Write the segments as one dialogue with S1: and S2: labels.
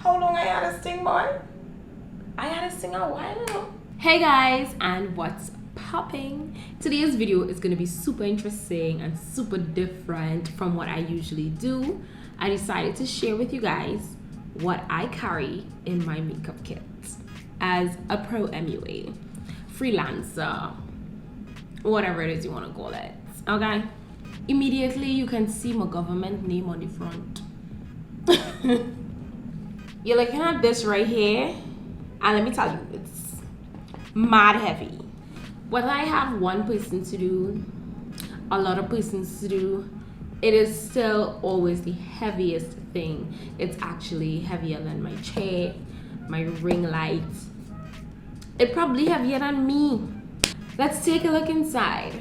S1: How long I had this thing, boy? I had this thing a while ago.
S2: Hey guys, and what's popping? Today's video is going to be super interesting and super different from what I usually do. I decided to share with you guys what I carry in my makeup kit as a pro MUA, freelancer, whatever it is you want to call it. Okay, immediately you can see my government name on the front. You're looking at this right here, and let me tell you, it's mad heavy. Whether I have one person to do, a lot of persons to do, it is still always the heaviest thing. It's actually heavier than my chair, my ring light. It's probably heavier than me. Let's take a look inside.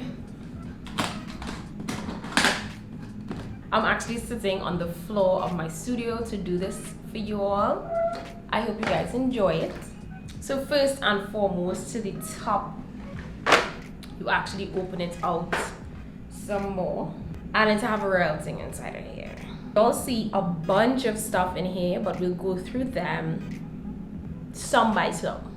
S2: I'm actually sitting on the floor of my studio to do this for you all. I hope you guys enjoy it. So first and foremost, to the top, you actually open it out some more, and it have a real thing inside of here. You'll see a bunch of stuff in here, but we'll go through them some by some,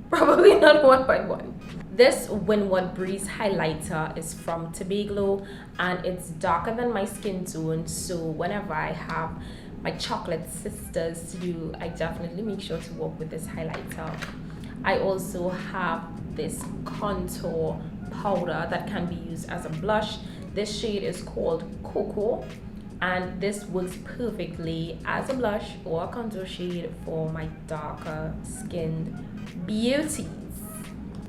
S2: probably not one by one. This Windward Breeze highlighter is from Tobago, and it's darker than my skin tone, so whenever I have my chocolate sisters to do, I definitely make sure to work with this highlighter. I also have this contour powder that can be used as a blush. This shade is called Cocoa, and this works perfectly as a blush or a contour shade for my darker skinned beauties.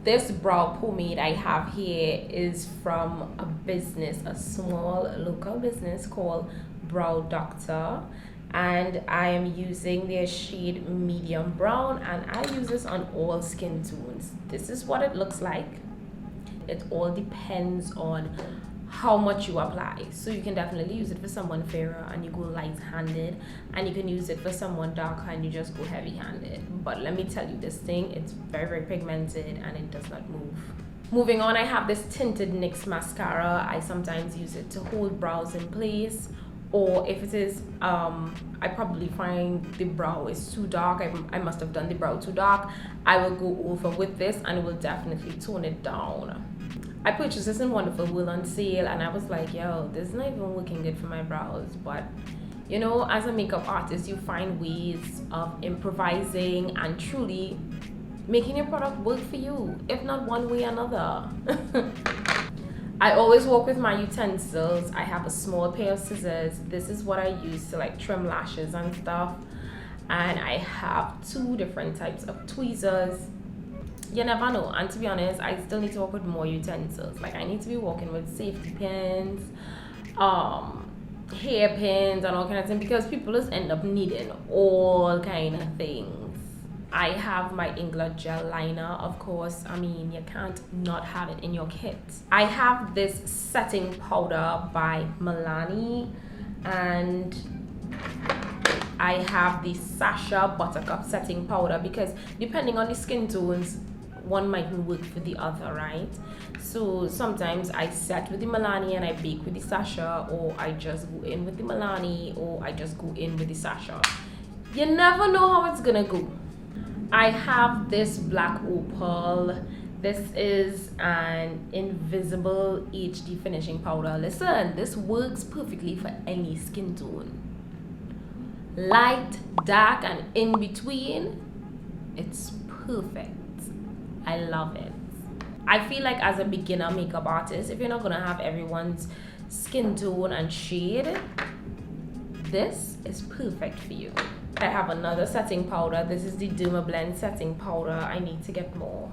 S2: This brow pomade I have here is from a business, a small local business called Brow Doctor, and I am using their shade medium brown, and I use this on all skin tones. This is what it looks like. It all depends on how much you apply, so you can definitely use it for someone fairer and you go light-handed, and you can use it for someone darker and you just go heavy-handed. But let me tell you, this thing, it's very pigmented and it does not move. Moving on, I have this tinted NYX mascara. I sometimes use it to hold brows in place, or if it is I probably find the brow is too dark, I must have done the brow too dark, I will go over with this and it will definitely tone it down. I purchased this in Wonderful World on sale, and I was like, yo, this is not even looking good for my brows. But you know, as a makeup artist, you find ways of improvising and truly making your product work for you, if not one way or another. I always work with my utensils. I have a small pair of scissors. This is what I use to like trim lashes and stuff. And I have 2 different types of tweezers. You never know, and to be honest, I still need to work with more utensils. Like I need to be working with safety pins, hair pins, and all kinds of things, because people just end up needing all kind of things. I have my Ingler gel liner, of course. I mean, you can't not have it in your kit. I have this setting powder by Milani, and I have the Sasha Buttercup setting powder, because depending on the skin tones, one mightn't work for the other, right? So sometimes I set with the Milani and I bake with the Sasha, or I just go in with the Milani, or I just go in with the Sasha. You never know how it's gonna go. I have this black opal. This is an invisible HD finishing powder. Listen, this works perfectly for any skin tone. Light, dark, and in between, it's perfect. I love it. I feel like as a beginner makeup artist, if you're not gonna have everyone's skin tone and shade, this is perfect for you. I have another setting powder. This is the Derma Blend setting powder. I need to get more.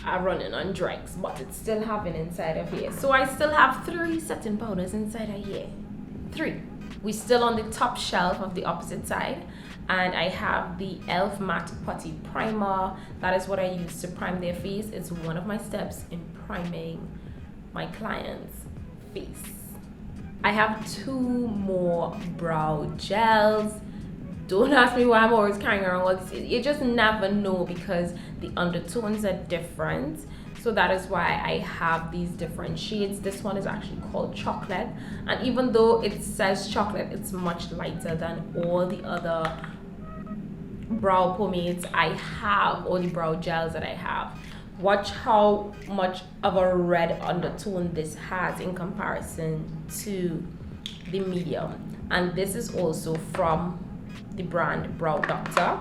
S2: I'm running on dregs, but it's still having inside of here. So I still have 3 setting powders inside of here. 3. We're still on the top shelf of the opposite side, and I have the e.l.f. Matte Putty Primer. That is what I use to prime their face. It's one of my steps in priming my client's face. I have 2 more brow gels. Don't ask me why I'm always carrying around all this. You just never know, because the undertones are different. So that is why I have these different shades. This one is actually called chocolate, and even though it says chocolate, it's much lighter than all the other brow pomades I have, or the brow gels that I have. Watch how much of a red undertone this has in comparison to the medium. And this is also from the brand Brow Doctor.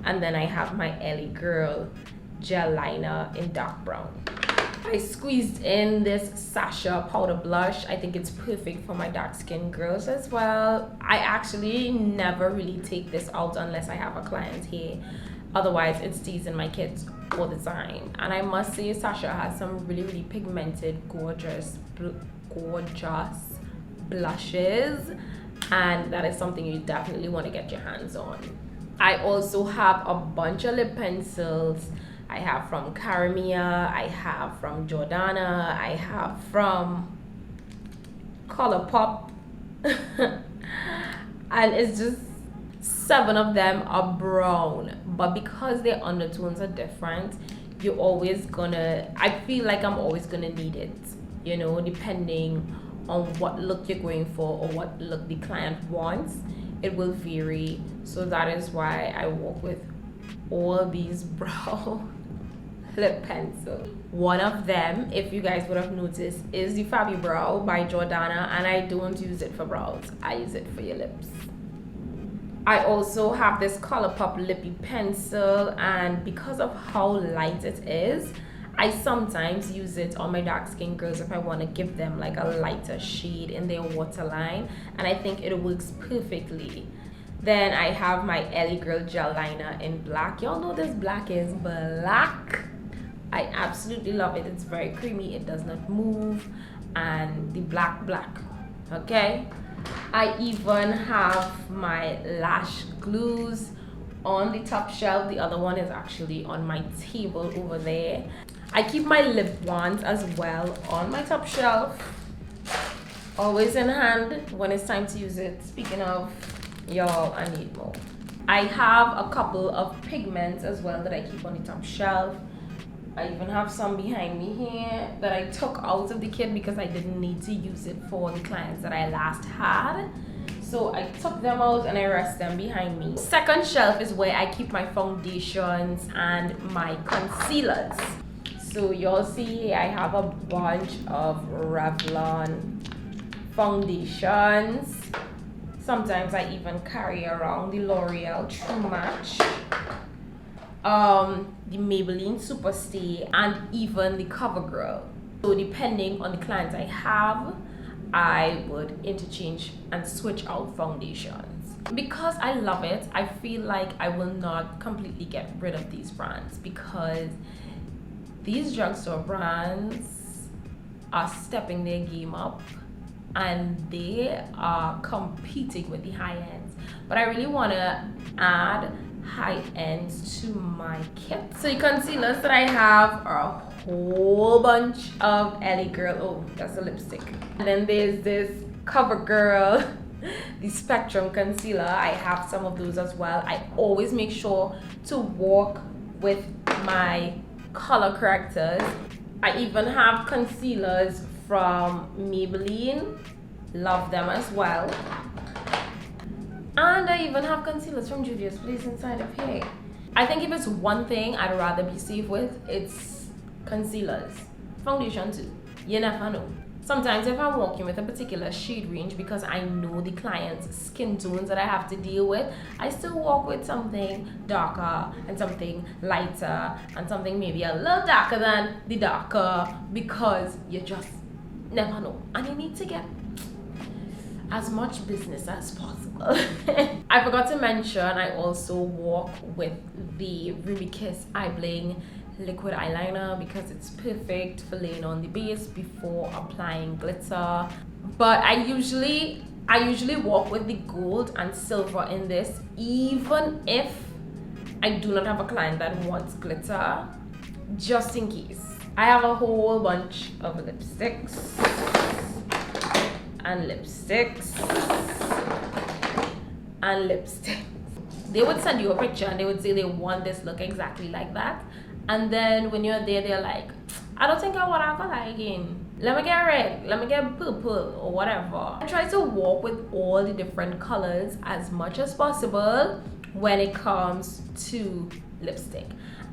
S2: And then I have my Ellie Girl gel liner in dark brown. I squeezed in this Sasha powder blush. I think it's perfect for my dark skin girls as well. I actually never really take this out unless I have a client here. Otherwise, it stays in my kits all the time. And I must say, Sasha has some really pigmented, gorgeous blushes. And that is something you definitely want to get your hands on. I also have a bunch of lip pencils. I have from Caramia, I have from Jordana, I have from Colourpop. And it's just 7 of them are brown, but because their undertones are different, you're always gonna, I feel like I'm always gonna need it, you know, depending on what look you're going for or what look the client wants. It will vary. So that is why I work with all these brow lip pencils. One of them, if you guys would have noticed, is the Fabi Brow by Jordana, and I don't use it for brows, I use it for your lips. I also have this Colourpop lippy pencil, and because of how light it is, I sometimes use it on my dark skin girls if I want to give them like a lighter shade in their waterline, and I think it works perfectly. Then I have my Ellie Girl gel liner in black. Y'all know this black is black. I absolutely love it. It's very creamy, it does not move, and the black, okay? I even have my lash glues on the top shelf. The other one is actually on my table over there. I keep my lip wands as well on my top shelf, always in hand when it's time to use it. Speaking of, y'all, I need more. I have a couple of pigments as well that I keep on the top shelf. I even have some behind me here that I took out of the kit because I didn't need to use it for the clients that I last had. So I took them out and I rest them behind me. Second shelf is where I keep my foundations and my concealers. So you'll see I have a bunch of Revlon foundations. Sometimes I even carry around the L'Oreal True Match, the Maybelline Superstay, and even the CoverGirl. So depending on the clients I have, I would interchange and switch out foundations. Because I love it, I feel like I will not completely get rid of these brands, because these drugstore brands are stepping their game up and they are competing with the high ends. But I really want to add high ends to my kit. So the concealers that I have are a whole bunch of Ellie Girl. Oh, that's a lipstick. And then there's this CoverGirl, the Spectrum concealer. I have some of those as well. I always make sure to walk with my color correctors. I even have concealers from Maybelline, love them as well. And I even have concealers from Juvia's Place inside of here. I think if it's one thing I'd rather be safe with, it's concealers. Foundation too, you never know. Sometimes if I'm working with a particular shade range, because I know the client's skin tones that I have to deal with, I still work with something darker and something lighter and something maybe a little darker than the darker, because you just never know. And you need to get as much business as possible. I forgot to mention, I also work with the Ruby Kiss Eye Bling liquid eyeliner because it's perfect for laying on the base before applying glitter. But I usually work with the gold and silver in this, even if I do not have a client that wants glitter, just in case. I have a whole bunch of lipsticks and lipsticks and lipsticks. They would send you a picture and they would say they want this look exactly like that, and then when you're there, they're like, I don't think I want that color again. Let me get red, let me get purple or whatever. I try to work with all the different colors as much as possible when it comes to lipstick.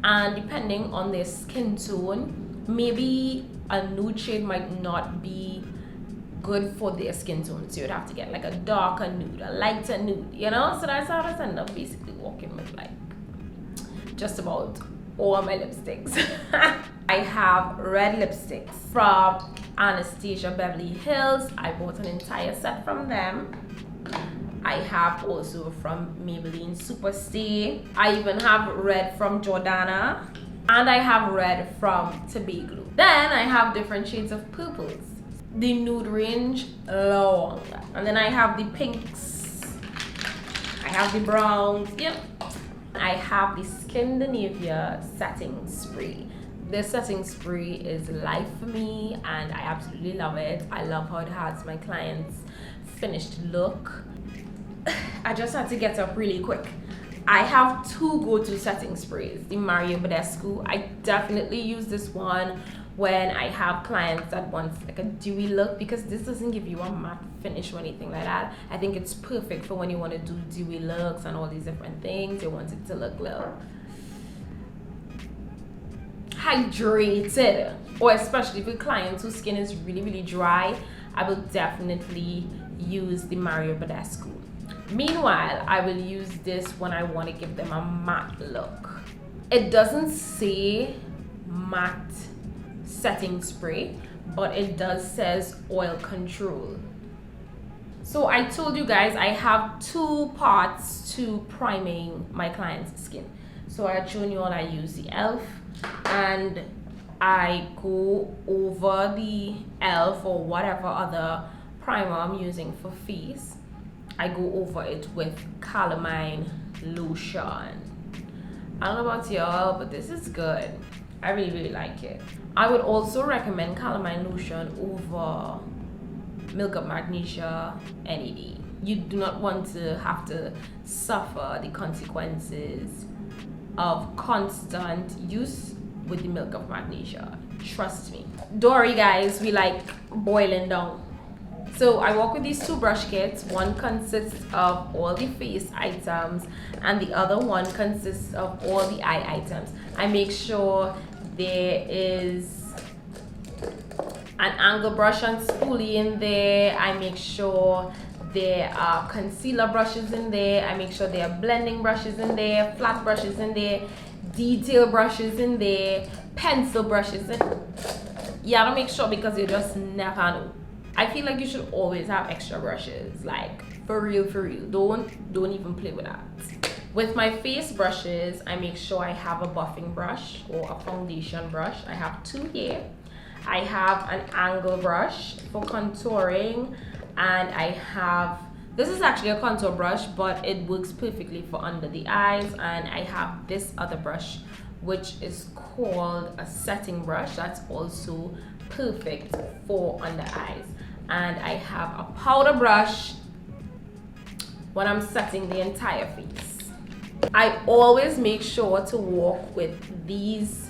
S2: And depending on their skin tone, maybe a nude shade might not be good for their skin tone. So you'd have to get like a darker nude, a lighter nude, you know? So that's how I end up basically working with like just about all my lipsticks. I have red lipsticks from Anastasia Beverly Hills. I bought an entire set from them. I have also from Maybelline Superstay. I even have red from Jordana. And I have red from Tobago. Then I have different shades of purples. The nude range, long. And then I have the pinks. I have the browns, yep. I have the Scandinavia setting spray. This setting spray is life for me and I absolutely love it. I love how it has my client's finished look. I just had to get up really quick. I have two go-to setting sprays. The Mario Badescu. I definitely use this one when I have clients that want like a dewy look, because this doesn't give you a matte finish or anything like that. I think it's perfect for when you want to do dewy looks and all these different things. You want it to look little hydrated, or especially for clients whose skin is really dry, I will definitely use the Mario Badescu. Meanwhile, I will use this when I want to give them a matte look. It doesn't say matte setting spray, but it does says oil control. So I told you guys I have two parts to priming my client's skin. So I had shown you all I use the e.l.f. and I go over the e.l.f. or whatever other primer I'm using for face. I go over it with calamine lotion. I don't know about y'all, but this is good. I really like it. I would also recommend calamine lotion over Milk of Magnesia any day. You do not want to have to suffer the consequences of constant use with the Milk of Magnesia. Trust me. Don't worry guys, we like boiling down. So I work with these two brush kits. One consists of all the face items and the other one consists of all the eye items. I make sure there is an angle brush and spoolie in there. I make sure there are concealer brushes in there. I make sure there are blending brushes in there, flat brushes in there, detail brushes in there, pencil brushes in. You gotta make sure because you just never know. I feel like you should always have extra brushes, like for real. Don't even play with that. With my face brushes, I make sure I have a buffing brush or a foundation brush. I have two here. I have an angle brush for contouring, and I have, this is actually a contour brush, but it works perfectly for under the eyes. And I have this other brush, which is called a setting brush. That's also perfect for under eyes. And I have a powder brush when I'm setting the entire face. I always make sure to work with these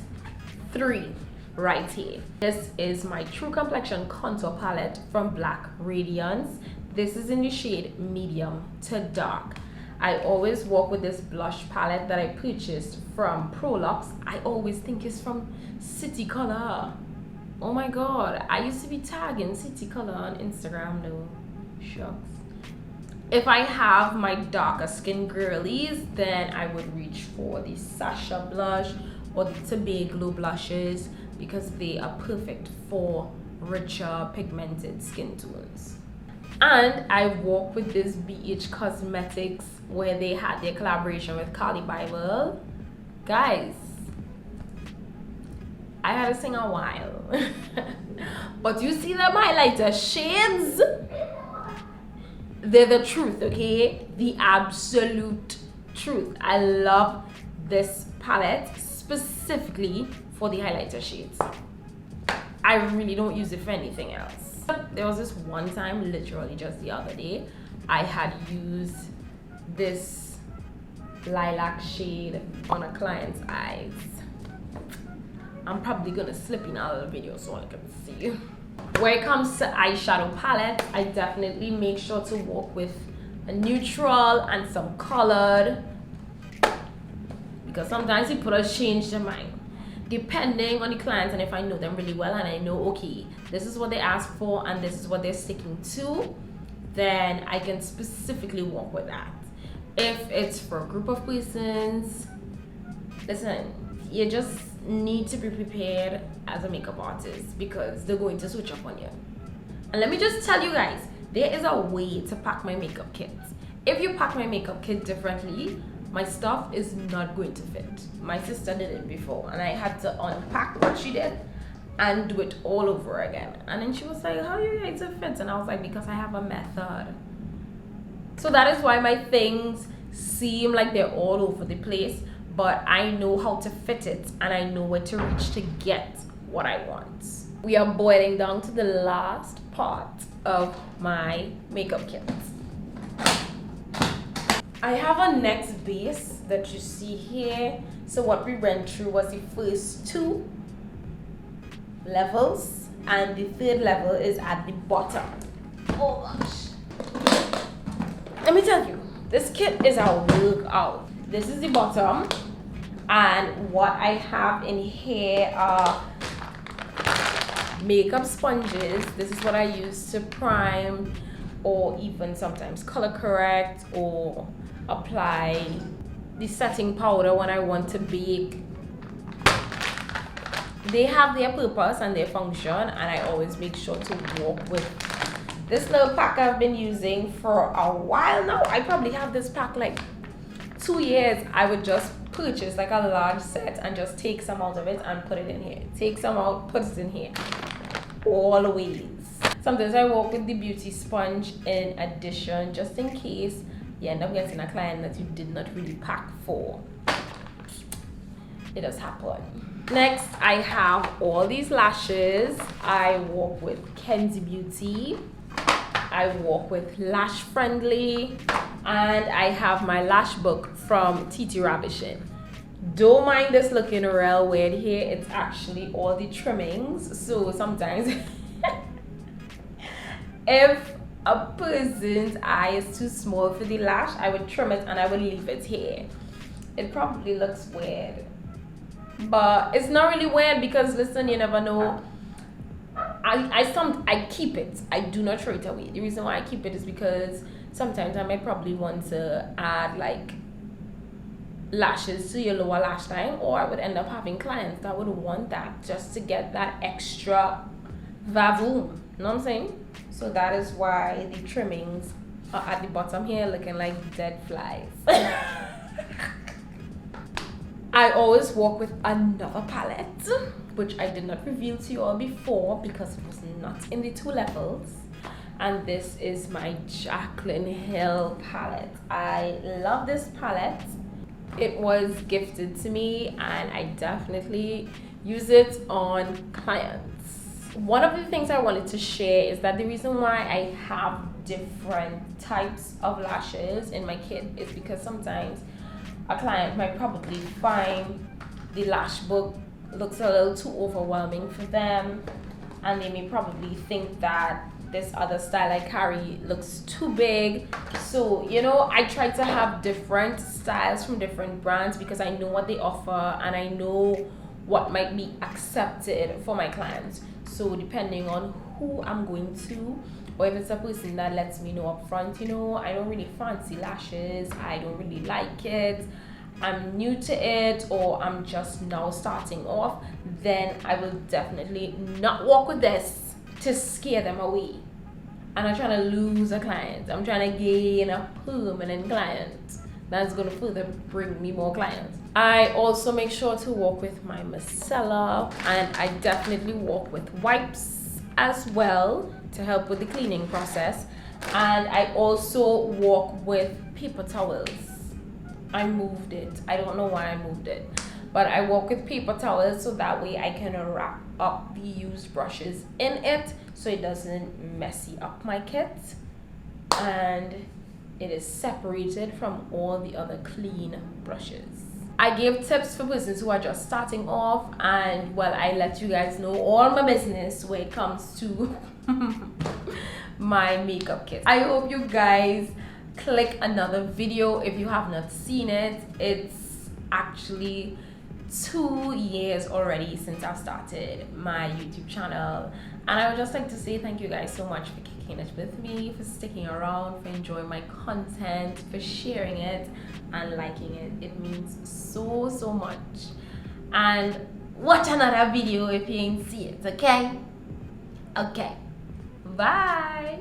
S2: three right here. This is my True Complexion contour palette from Black Radiance. This is in the shade medium to dark. I always work with this blush palette that I purchased from Prolux. I always think it's from City Color. Oh my god, I used to be tagging City Color on Instagram though. Shucks. If I have my darker skin girlies, then I would reach for the Sasha blush or the Tobago blushes because they are perfect for richer pigmented skin tones. And I work with this BH Cosmetics where they had their collaboration with Kali Bible. Guys, I had to sing a while. But you see them highlighter shades? They're the truth, okay? The absolute truth. I love this palette specifically for the highlighter shades. I really don't use it for anything else. There was this one time, literally just the other day, I had used this lilac shade on a client's eyes. I'm probably gonna slip in a little video so I can see. When it comes to eyeshadow palettes, I definitely make sure to work with a neutral and some colored, because sometimes people will change their mind depending on the clients, and if I know them really well and I know, okay, this is what they ask for and this is what they're sticking to, then I can specifically work with that. If it's for a group of persons, listen, you just need to be prepared as a makeup artist because they're going to switch up on you. And let me just tell you guys, there is a way to pack my makeup kit. If you pack my makeup kit differently, my stuff is not going to fit. My sister did it before and I had to unpack what she did and do it all over again. And then she was like, how are you going to fit? And I was like, because I have a method. So that is why my things seem like they're all over the place, but I know how to fit it and I know where to reach to get what I want. We are boiling down to the last part of my makeup kit. I have a next base that you see here. So what we went through was the first 2 levels and the 3rd level is at the bottom. Oh gosh. Let me tell you, this kit is a workout. This is the bottom, and what I have in here are makeup sponges. This is what I use to prime or even sometimes color correct or apply the setting powder when I want to bake. They have their purpose and their function, and I always make sure to work with this little pack I've been using for a while now. I probably have this pack like 2 years. I would just purchase like a large set and just take some out of it and put it in here. Take some out, put it in here. Always. Sometimes I work with the beauty sponge in addition, just in case you end up getting a client that you did not really pack for. It does happen. Next, I have all these lashes. I work with Kenzie Beauty. I work with Lash Friendly, and I have my lash book from TT Ravishing. Don't mind this looking real weird here. It's actually all the trimmings. So sometimes if a person's eye is too small for the lash, I would trim it and I would leave it here. It probably looks weird, but it's not really weird because listen, you never know. I keep it. I do not throw it away. The reason why I keep it is because sometimes I might probably want to add like lashes to your lower lash line, or I would end up having clients that would want that just to get that extra vavoom. You know what I'm saying? So that is why the trimmings are at the bottom here looking like dead flies. I always work with another palette, which I did not reveal to you all before because it was not in the 2 levels. And this is my Jaclyn Hill palette. I love this palette. It was gifted to me and I definitely use it on clients. One of the things I wanted to share is that the reason why I have different types of lashes in my kit is because sometimes a client might probably find the lash book looks a little too overwhelming for them, and they may probably think that this other style I carry looks too big. So, you know, I try to have different styles from different brands because I know what they offer and I know what might be accepted for my clients. So depending on who I'm going to, or if it's a person that lets me know up front, you know, I don't really fancy lashes, I don't really like it, I'm new to it, or I'm just now starting off, then I will definitely not work with this to scare them away. I'm not trying to lose a client. I'm trying to gain a permanent client that's going to further bring me more clients. I also make sure to work with my micellar, and I definitely work with wipes as well to help with the cleaning process. And I also work with paper towels. I moved it. I don't know why I moved it, but I work with paper towels so that way I can wrap up the used brushes in it so it doesn't messy up my kit, and it is separated from all the other clean brushes. I give tips for persons who are just starting off, and well, I let you guys know all my business when it comes to my makeup kit. I hope you guys click another video if you have not seen it. It's actually 2 years already since I've started my YouTube channel, and I would just like to say thank you guys so much for kicking it with me, for sticking around, for enjoying my content, for sharing it and liking it. It means so much. And watch another video if you ain't see it. Okay, bye.